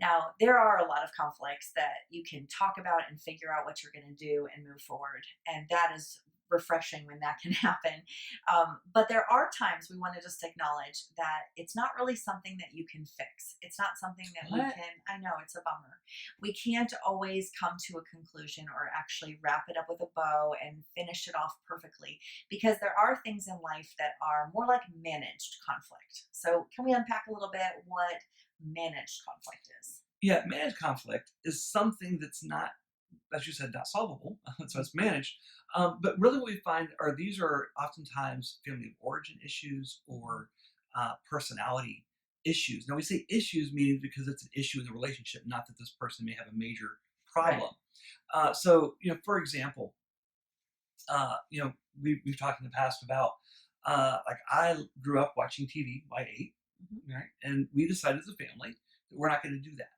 Now, there are a lot of conflicts that you can talk about and figure out what you're going to do and move forward. And that is refreshing when that can happen. But there are times we want to just acknowledge that it's not really something that you can fix. It's not something that we What? can, I know it's a bummer. We can't always come to a conclusion or actually wrap it up with a bow and finish it off perfectly because there are things in life that are more like managed conflict. So, can we unpack a little bit what managed conflict is? Yeah, managed conflict is something that's not, as you said, not solvable. So it's managed. But really, what we find are these are oftentimes family of origin issues or personality issues. Now, we say issues meaning because it's an issue in the relationship, not that this person may have a major Right. problem. So, for example, we've talked in the past about like I grew up watching TV by 8, Mhm. right? And we decided as a family that we're not going to do that.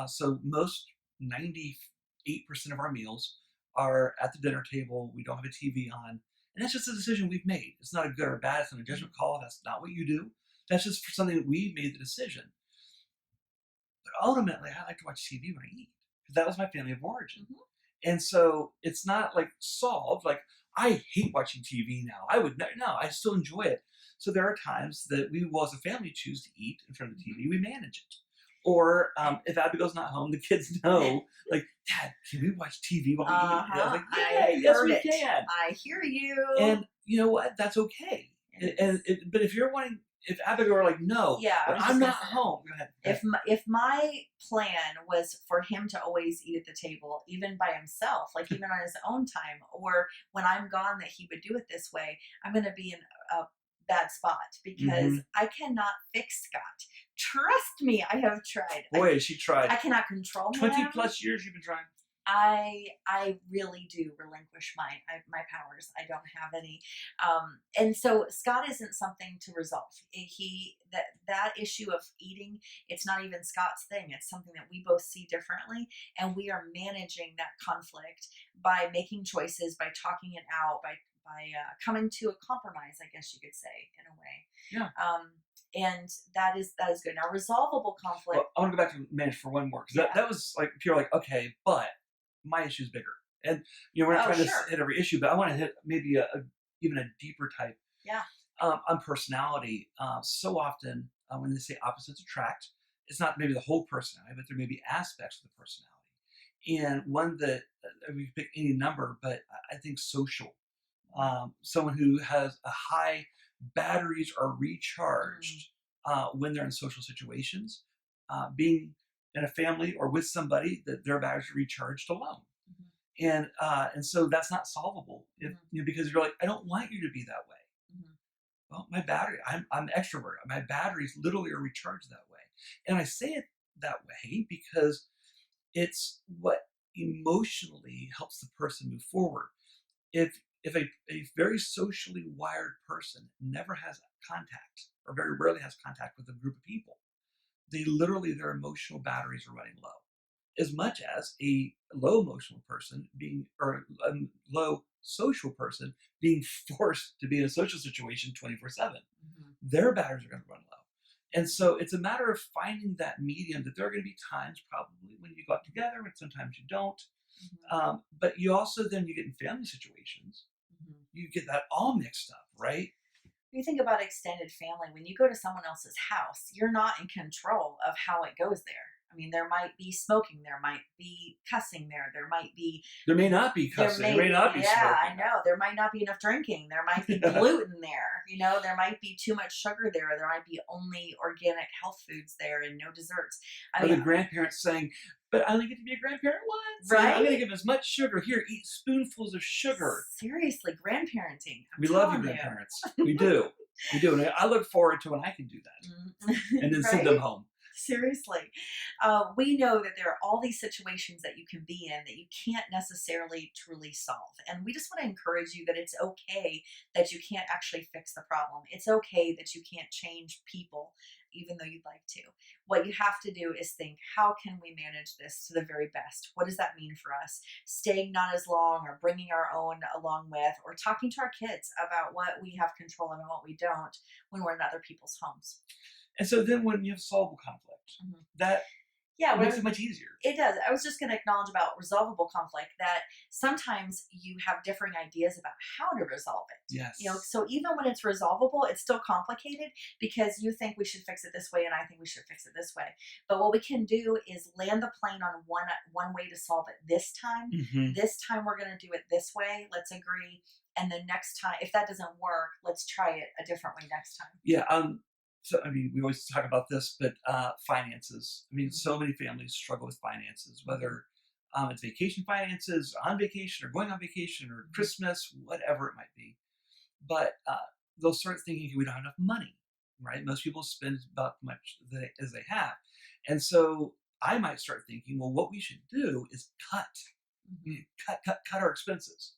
So most 98% of our meals are at the dinner table. We don't have a TV on. And that's just a decision we've made. It's not a good or bad. It's not a judgment call. That's not what you do. That's just for something that we made the decision. But ultimately, I like to watch TV when I eat because that was my family of origin. Mhm. And so it's not like solved. Like I hate watching TV now. I would no, I still enjoy it. So there are times that we will, as a family, choose to eat in front of the Mhm. TV. We manage it. Or if Abigail's not home, the kids know, like, Dad, can we watch TV while we eat? And I was Uh-huh. like, I Yay, yes, heard we it. can. I hear you. And you know what? That's okay. Yes. But if you're wanting, if Abigail were like, no, Yeah, I but was I'm just gonna not say that. home. Go ahead. Go ahead. If my plan was for him to always eat at the table, even by himself, like even on his own time, or when I'm gone, that he would do it this way, I'm going to be in a bad spot because Hmm. I cannot fix Scott. Trust me, I have tried. I Boy, she tried. I cannot control 20 him. plus years you've been trying. I really do relinquish my powers. I don't have any, and so Scott isn't something to resolve. That issue of eating, it's not even Scott's thing. It's something that we both see differently, and we are managing that conflict by making choices, by talking it out, by coming to a compromise. I guess you could say in a way. Yeah. And that is good. Now, resolvable conflict. Well, I want to go back to manage for one more because Yeah. that was like if you're like, okay, but my issue is bigger, and we're not Oh, trying to sure. hit every issue, but I want to hit maybe even a deeper type Yeah. on personality. So often when they say opposites attract, it's not maybe the whole personality, but there may be aspects of the personality, and one that we can pick any number, but I think social. Someone who has a high batteries are Mm-hmm. recharged when they're in social situations. Being in a family or with somebody that their batteries are recharged alone, Mhm, and so that's not solvable if mhm, because you're like I don't want you to be that way. mhm, Well, my battery, I'm extrovert. My batteries literally are recharged that way, and I say it that way because it's what emotionally helps the person move forward if a very socially wired person never has contact or very rarely has contact with a group of people, they literally their emotional batteries are running low. As much as a low emotional person being or a low social person being forced to be in a social situation 24/7, mhm, their batteries are going to run low. And so it's a matter of finding that medium that there are going to be times probably when you go out together and sometimes you don't. mhm, But you also then you get in family situations mhm. you get that all mixed up, right? You think about extended family, when you go to someone else's house, you're not in control of how it goes there. I mean, there might be smoking, there might be cussing there, there might be There may not be there cussing, there may may be, not be yeah, I smoking. know. There might not be enough drinking. There might be gluten there. There might be too much sugar there. There might be only organic health foods there and no desserts. I Or mean, the grandparents saying, but I only get to be a grandparent once. I'm going to right? give as much sugar. Here, eat spoonfuls of sugar. Seriously, grandparenting. I'm We love you, telling you. grandparents. We do. We do. And I look forward to when I can do that and then send them Right? home. Seriously. We know that there are all these situations that you can be in that you can't necessarily truly solve. And we just want to encourage you that it's okay that you can't actually fix the problem. It's okay that you can't change people, even though you'd like to. What you have to do is think, how can we manage this to the very best? What does that mean for us? Staying not as long or bringing our own along with, or talking to our kids about what we have control of and what we don't when we're in other people's homes. And so then when you have solvable conflict, Mhm. that Yeah, It makes it much easier. it does. I was just going to acknowledge about resolvable conflict that sometimes you have differing ideas about how to resolve it. Yes. So even when it's resolvable, it's still complicated because you think we should fix it this way and I think we should fix it this way. But what we can do is land the plane on one way to solve it this time. Hmm. This time we're going to do it this way. Let's agree. And then next time, if that doesn't work, let's try it a different way next time. Yeah. So I mean, we always talk about this, but finances. I mean, so Mhm, many families struggle with finances, mhm, whether it's vacation finances, on vacation, or going on vacation, or mhm. Christmas, whatever it might be. But they'll start thinking we don't have enough money, right? Most people spend about much as they have, and so I might start thinking, well, what we should do is Mhm. cut our expenses.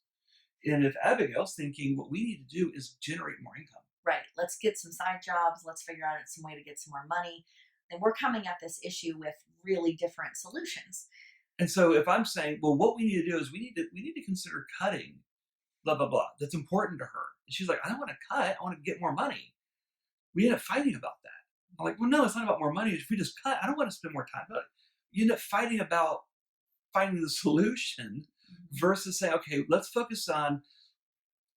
And if Abigail's thinking what we need to do is generate more income. Right. Let's get some side jobs. Let's figure out some way to get some more money. And we're coming at this issue with really different solutions. And so if I'm saying, well, what we need to do is we need to consider cutting blah blah blah. That's important to her. And she's like, I don't want to cut. I want to get more money. We end up fighting about that. I'm like, well, no, it's not about more money. If we just cut, I don't want to spend more time. But you end up fighting about finding the solution Mhm, versus saying, okay, let's focus on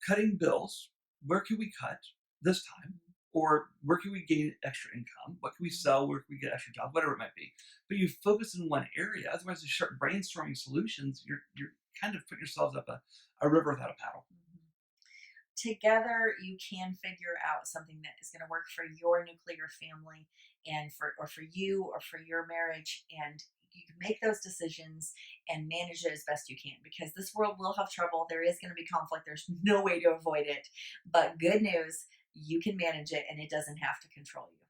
cutting bills. Where can we cut this time? mhm, Or where can we gain extra income? What can we mhm. sell? Where can we get extra jobs? Whatever it might be. But you focus in one area. Otherwise, you start brainstorming solutions. You're kind of putting yourselves up a river without a paddle. Mhm. Together, you can figure out something that is going to work for your nuclear family and for you or for your marriage. And you can make those decisions and manage it as best you can because this world will have trouble. There is going to be conflict. There's no way to avoid it. But good news, you can manage it and it doesn't have to control you.